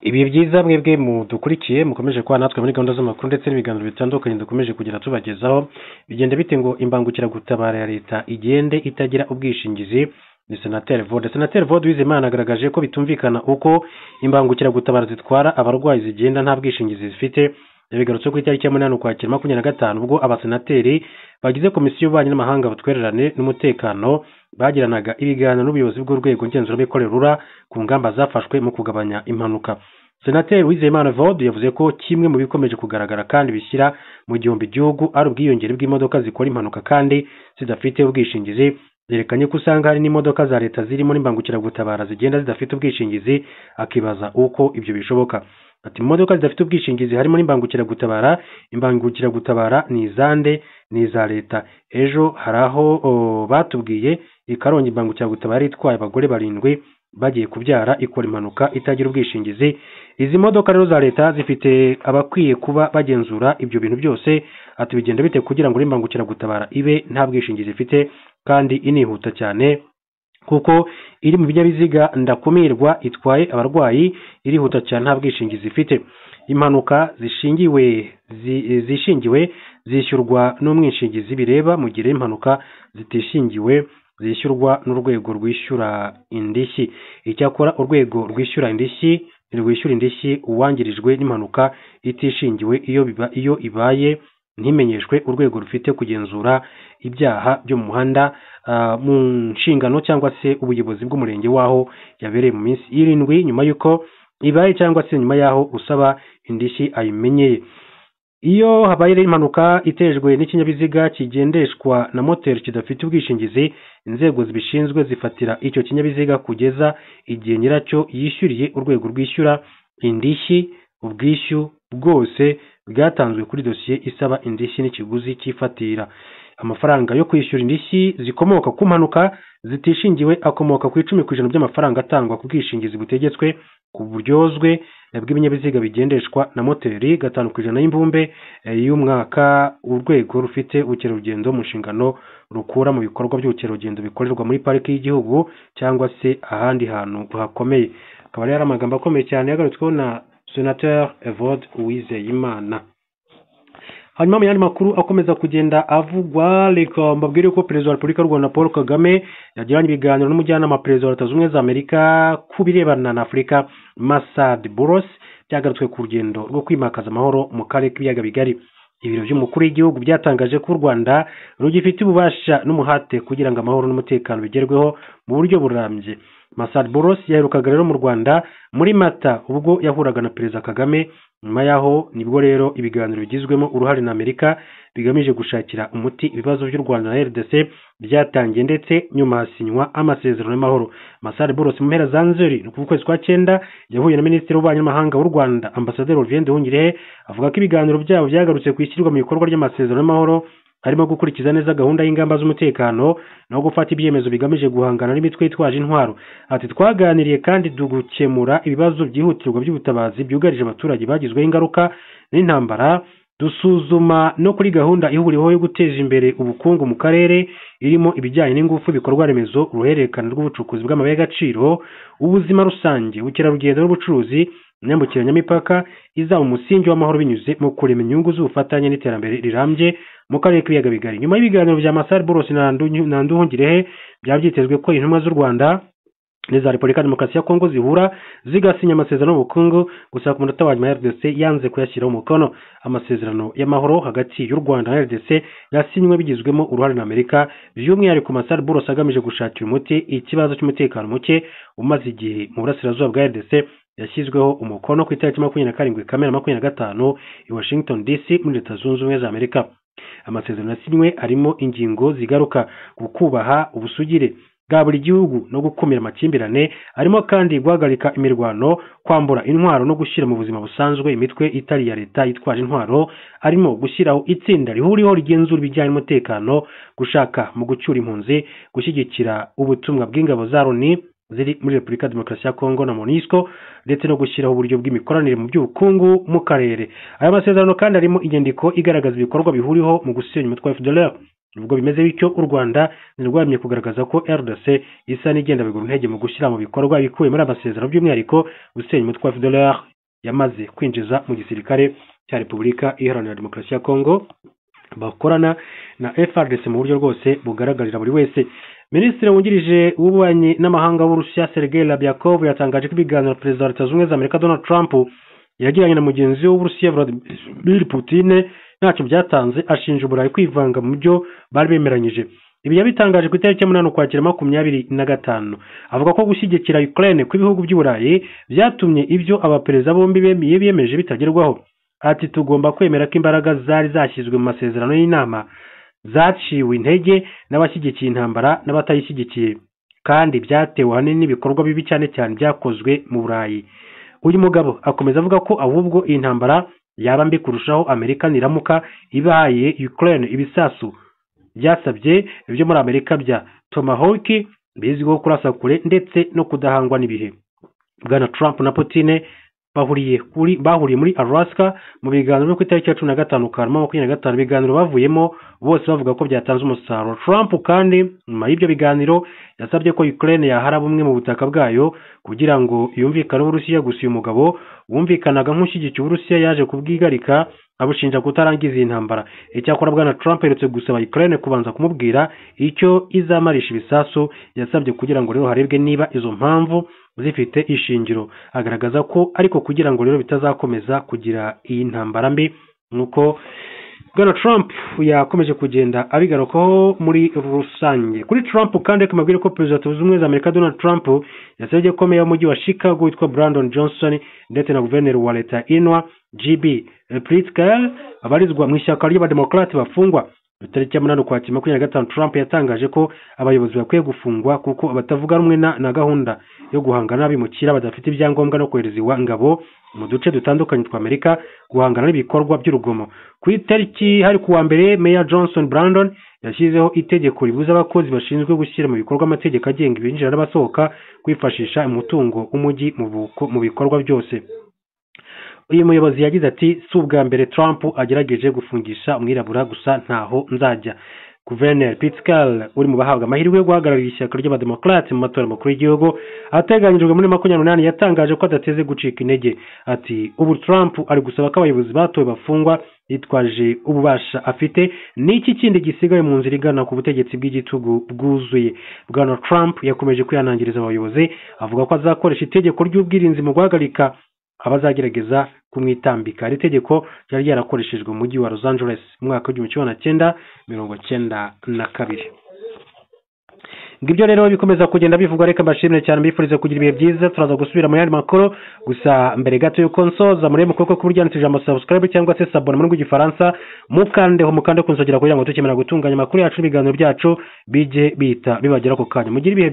Ibi byiza mwebwe mudukurikiye mukomeje kwa natwe muri gahunda z'amakuru ndetse n'ibiganiro bitandukanye dukomeje kugira tubagezaho bigenda bite ngo imbangukiragutabara ya leta igende itagira ubwishingizi. Ni Senateri Vode Uwizeyimana agaragaje ko bitumvikana uko imbangukiragutabara zitwara abarwayi zigenda nta bwishingizi zifite. Yabigarutse ku itariki ya 8 Ukwakira 2025 ubwo abasenateri bagize komisiyo y'ububanyi n'amahanga butwererane n'umutekano bagiranaga ibiganiro n'ubuyobozi bw'urwego ngenzuramikorere RURA ku ngamba zafashwe mu kugabanya impanuka. Senateri Uwizeyimana Vode yavuze ko kimwe mu bikomeje kugaragara kandi bishyira mu gihombo igihugu ari ubwiyongere bw'imodoka zikora impanuka kandi zidafite ubwishingizi. Yerekanye ko usanga hari n'imodoka za leta zirimo n'imbangukiragutabara zigenda zidafite ubwishingizi, akibaza uko ibyo bishoboka. Ati imodoka zidafite ubwishingizi harimo n'imbangukiragutabara, imbangukiragutabara ni izande ni iza leta. Ejo haraho batubwiye ikarongi imbangukiragutabara itwaye abagore 7 bagiye kubyara ikora impanuka itagira ubwishingizi. Izi modoka rero za leta zifite abakwiye kuba bagenzura ibyo bintu byose. Ati bigenda bite kugira ngo imbangukiragutabara ibe nta bwishingizi ifite kandi inihuta cyane kuko iri mu binyabiziga ndakumirwa itwaye abarwayi irihuta cyane nta bwishingizi ifite. Impanuka zishingiwe zishyurwa n'umwishingizi bireba mu gihe impanuka zitishingiwe zishyurwa n'urwego rwishyura indishyi. Icyakora urwego rwishyura indishyi uwangirijwe n'impanuka itishingiwe iyo ibaye ntimenyeshwe urwego rufite kugenzura ibyaha byo mu muhanda mu nshingano cyangwa se ubuyobozi bw'umurenge waho yabereye mu minsi 7 nyuma yuko ibaye cyangwa se nyuma yaho usaba indishyi ayimenyeye. Iyo habaye impanuka itejwe n'ikinyabiziga kigendeshwa na moteri kidafite ubwishingizi, inzego zibishinzwe zifatira icyo kinyabiziga kugeza igihe nyiracyo yishyuriye urwego rwishyura indishyi ubwishyu bwose bwatanzwe kuri dosiye isaba indishyi n'ikiguzi cyifatira. Amafaranga yo kwishyura indishyi zikomoka ku mpanuka zitishingiwe akomoka ku 10% by'amafaranga atangwa ku bwishingizi butegetswe ku buryozwe bw'ibinyabiziga bigendeshwa na moteri, 5% y'imbumbe y'umwaka urwego rufite ubukerarugendo mu nshingano rukura mu bikorwa by'ubukerarugendo bikorerwa muri pariki y'igihugu cyangwa se ahandi hantu hakomeye. Akaba ari amagambo akomeye cyane yagarutsweho na Senateri Vode Uwizeyimana. Hanyuma mu yandi makuru akomeza kugenda avugwa, reka mbabwire ko Perezida wa Repubulika y'u Rwanda Paul Kagame yagiranye ibiganiro n'umujyanama Perezida wa Leta Zunze Ubumwe za Amerika ku birebana na Afurika Masad Boulos, byagarutswe ku rugendo rwo kwimakaza amahoro mu karere k'ibiyaga bigari. Ibiro by'umukuru w'igihugu byatangaje ko u Rwanda rugifite ububasha n'umuhate kugira ngo amahoro n'umutekano bigerweho mu buryo burambye. Masad Boulos yaherukaga rero mu Rwanda muri Mata ubwo yahuraga na Perezida Kagame. Nyuma yaho nibwo rero ibiganiro bigizwemo uruhare na Amerika bigamije gushakira umuti ibibazo by'u Rwanda na RDC byatangiye ndetse nyuma hasinywa amasezerano y'amahoro. Masad Boulos mu mpera za Nzeri ku kwezi kwa 9 yahuye na Minisitiri w'Ububanyi n'Amahanga w'u Rwanda Ambasaderi Olivier Nduhungirehe, avuga ko ibiganiro byabo byagarutse ku ishyirwa mu bikorwa ry'amasezerano y'amahoro harimo gukurikiza neza gahunda y'ingamba z'umutekano no gufata ibyemezo bigamije guhangana n'imitwe yitwaje intwaro. Ati twaganiriye kandi dugukemura ibibazo byihutirwa by'ubutabazi byugarije abaturage bagizweho ingaruka n'intambara, dusuzuma no kuri gahunda ihuriweho yo guteza imbere ubukungu mu karere irimo ibijyanye n'ingufu bikorwa remezo, uruhererekane rw'ubucukuzi bw'amabuye y'agaciro, ubuzima rusange, ubukerarugendo n'ubucuruzi, nyambukiranyamipaka izaba umusingi w'amahoro binyuze mu kurema inyungu z'ubufatanye n'iterambere rirambye mu karere k'ibiyaga bigari. Nyuma y'ibiganiro bya Masad Boulos na Nduhungirehe byabyitezwe ko intumwa z'u Rwanda n'iza Repubulika ya Demokarasi ya Kongo zihura zigasinya amasezerano y'ubukungu, gusa ku munota wa nyuma RDC yanze kuyashyiraho umukono. Amasezerano y'amahoro hagati y'u Rwanda na RDC yasinywe bigizwemo uruhare na Amerika, by'umwihariko Masad Boulos agamije gushakira umuti ikibazo cy'umutekano muke umaze igihe mu burasirazuba bwa RDC. Yashyizweho umukono ku itariki 27 Kamena 2025 i Washington DC muri Leta Zunze Ubumwe za Amerika. Amasezerano yasinywe arimo ingingo zigaruka ku kubaha ubusugire bwa buri gihugu no gukumira amakimbirane, arimo kandi guhagarika imirwano, kwambura intwaro no gushyira mu buzima busanzwe imitwe itari ya leta yitwaje intwaro, arimo gushyiraho itsinda rihuriho rigenzura ibijyanye n'umutekano, gushaka mu gucyura impunzi, gushyigikira ubutumwa bw'ingabo za Loni ziri muri Repubulika ya Demokarasi ya Kongo na MONUSCO ndetse no gushyiraho uburyo bw'imikoranire mu by'ubukungu mu karere. Aya masezerano kandi arimo inyandiko igaragaza ibikorwa bihuriho mu gusenya umutwe wa FDLR ubwo bimeze bityo u Rwanda nirwamye kugaragaza ko RDC isa n'igenda bigura intege mu gushyira mu bikorwa ibikubiye muri amasezerano by'umwihariko gusenya umutwe wa FDLR yamaze kwinjiza mu gisirikare cya Repubulika Iharanira Demokarasi ya Kongo bakorana na FARDC mu buryo rwose bugaragarira buri wese. Minisitiri wungirije w'ububanyi n'amahanga w'Uburusiya Sergei Labyakov yatangaje ko ibiganiro Perezida wa Leta Zunze Ubumwe za Amerika Donald Trump yagiranye na mugenzi we w'Uburusiya Vladimir Putin ntacyo byatanze, ashinja Uburayi kwivanga mu byo bari bemeranyije. Ibi yabitangaje ku itariki ya 8 Ukwakira 2025 avuga ko gushyigikira Ukraine kw'ibihugu by'Uburayi byatumye ibyo abaperezida bombi biyemeje bitagerwaho. Ati tugomba kwemera ko imbaraga zari zashyizwe mu masezerano y'inama zaciwe intege n'abashyigikiye intambara n'abatayishyigikiye, kandi byatewe ahanini n'ibikorwa bibi cyane cyane byakozwe mu Burayi. Uyu mugabo akomeza avuga ko ahubwo iyi ntambara yaba mbi kurushaho Amerika niramuka ibaye Ukraine ibisasu byasabye ibyo muri Amerika bya Tomahawk bizwiho kurasa kure ndetse no kudahangwa n'ibihe. Bwana Trump na Putin bahuriye muri Alaska mu biganiro ku itariki ya 15 Kanama 2025. Ibiganiro bavuyemo bose bavuga ko byatanze umusaruro. Trump kandi nyuma y'ibyo biganiro yasabye ko Ukraine yahara bumwe mu butaka bwayo kugira ngo yumvikane Uburusiya. Gusa uyu mugabo wumvikanaga nk'ushyigikiye Uburusiya yaje kubwigarika abushinja kutarangiza iyi ntambara. Icyakora Bwana Trump yerutse gusaba Ukraine kubanza kumubwira icyo izamarisha ibisasu yasabye kugira ngo rero harebwe niba izo mpamvu zifite ishingiro. Agaragaza ko ariko kugira ngo rero bitazakomeza kugira iyi ntambara mbi nuko Bwana Trump yakomeje kugenda abigarukaho muri rusange. Kuri Trump kandi akamabwira ko Perezida Zunze Ubumwe za Amerika Donald Trump yasabye ko meya w'umujyi wa Chicago witwa Brandon Johnson ndetse na guverineri wa leta Illinois J.B. Pritzker abarizwa mu ishyaka ry'abademokrate bafungwa. Itariki ya 8 Ukwakira 2025 Trump yatangaje ko abayobozi bakwiye gufungwa kuko abatavuga rumwe na gahunda yo guhangana n'abimukira badafite ibyangombwa no kohereza ingabo mu duce dutandukanye twa Amerika guhangana n'ibikorwa by'urugomo. Ku itariki hari kuwa mbere Mayor Johnson Brandon yashyizeho itegeko ribuza abakozi bashinzwe gushyira mu bikorwa amategeko agenga ibinjira n'abasohoka kwifashisha umutungo umujyi mu bikorwa byose. Uyu muyobozi yagize ati si ubwa mbere Trump agerageje gufungisha umwirabura gusa ntaho nzajya. Guverineri Pritzker uri mu bahabwa amahirwe yo guhagararira ishyaka ry'abademokrate mu matora makuru y'igihugu ateganyijwe muri 2028 yatangaje ko adateze gucika intege. Ati ubu Trump ari gusaba ko abayobozi batowe bafungwa yitwaje ububasha afite n'iki kindi gisigaye mu nzira igana ku butegetsi bw'igitugu bwuzuye. Bwana Trump yakomeje kwihanangiriza abayobozi avuga ko azakoresha itegeko ry'ubwirinzi mu guhagarika abazagerageza kumwitambika. Ari itegeko ryari ryarakoreshejwe mu mujyi wa Los Angeles mu mwaka w'1992. Ngibyo rero bikomeza kugenda bivugwa. Reka mbashimire cyane mbifurize kugira ibihe byiza. Turaza gusubira mu yandi makuru gusa mbere gato yuko nsoza murebe mukoko kuburyanitse ijambo subscribe cyangwa se s'abonner mu rw'igifaransa mukande kunzogera kugira ngo tukemera gutunganya amakuru yacu ibiganiro byacu bije bita bibagera ko kanya. Mugira ibihe